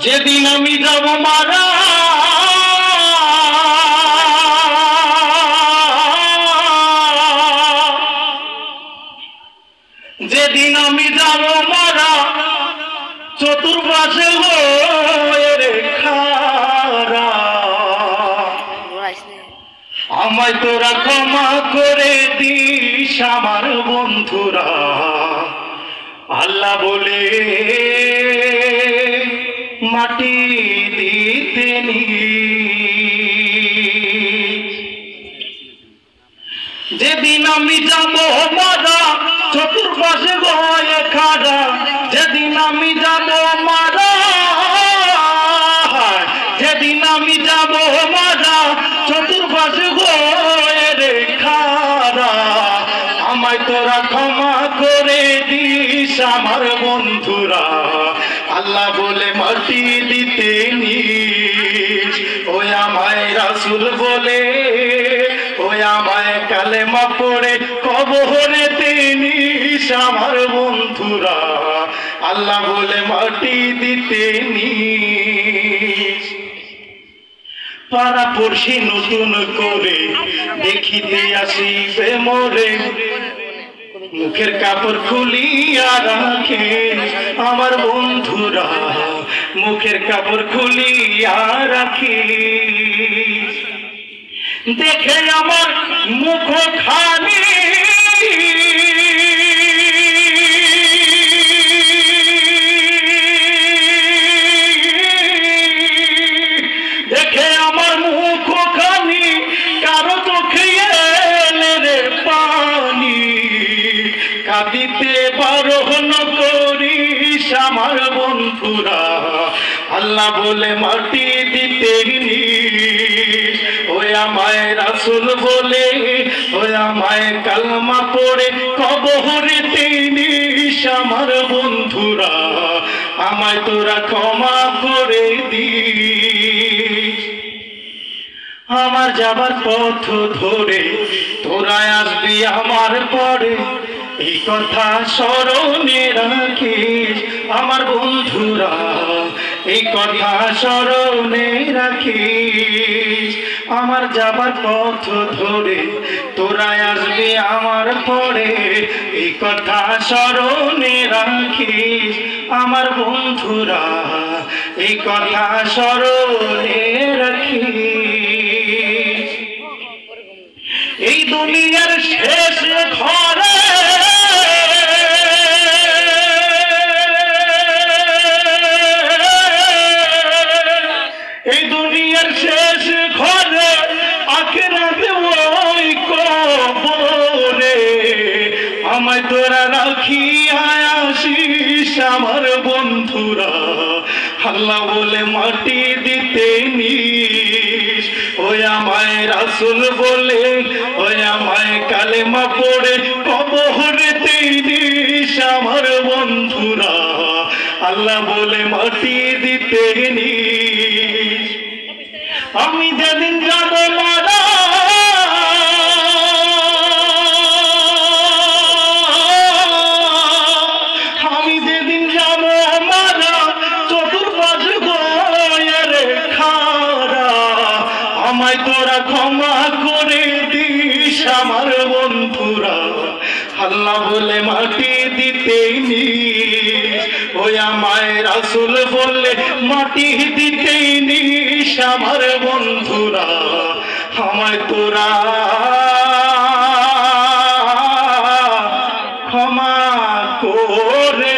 যেদিন আমি যাব মারা যেদিন আমি যাব মারা চতুর্পাশে হয়ে খারা আমায় তোরা ক্ষমা করে দিস আমার বন্ধুরা আল্লাহ বলে মাটি দিতে নি যেদিন আমি যাব মারা চতুর্পাশে হয়ে খারা যেদিন আমি যাব মারা যেদিন আমি যাব মারা চতুর্পাশে হয়ে খারা আমায় তোরা ক্ষমা করে দিস আমার বন্ধুরা আল্লাহ বলে মাটি দিতে নিস ওই আমায় রাসূল বলে ওই আমায় কালেমা পড়ে কবরেতে নিস আমার বন্ধুরা আল্লাহ বলে মাটি দিতে নিস পাড়া পড়শি নতুন করে দেখিতে আসিবে মোরে মুখের কাপড় খুলিয়া রাখে আমার বন্ধুরা মুখের কাপড় খুলিয়া রাখে দেখে আমার মুখ খানি দেখে আমার মুখ খানি কারো চোখে এলে রে পানি কাঁদিতে বারণ করিস আমার বন্ধুরা আল্লাহ বলে মাটি দিতে নিস ওই আমায় রাসূল বলে ওই আমায় কালমা পড়ে কবরেতে নিস আমার বন্ধুরা আমায় তোরা ক্ষমা করে দিস আমার যাবার পথ ধরে তোরা আসবি আমার পরে এই কথা স্মরণে রাখিস আমার বন্ধুরা এই কথা স্মরণে রাখিস আমার যাবার পথ ধরে তোরা আসবি আমার পরে এই কথা স্মরণে রাখিস আমার বন্ধুরা এই কথা স্মরণে রাখিস এই দুনিয়ার শেষ ঘরে এই দুনিয়ার শেষ ঘরে আখিরাতে ওই কবরে আমায় তোরা রাখিয়া আসিস আমার বন্ধুরা আল্লাহ বলে মাটি দিতে নিস ওই আমায় রাসূল বলে ওই আমায় কালেমা পড়ে কবরেতে নিস আমার বন্ধুরা আল্লাহ বলে মাটি দিতে নিস আমি যেদিন যাব মারা আমি যেদিন যাব মারা চতুর্পাশে গয়ের খারা আমায় তোরা ক্ষমা করে দিস আমার বন্ধুরা আল্লাহ বলে মাটি দিতে নিস ওই আমায় রাসূল বলে মাটি দিতে নিস আমার বন্ধুরা আমায় তোরা ক্ষমা করে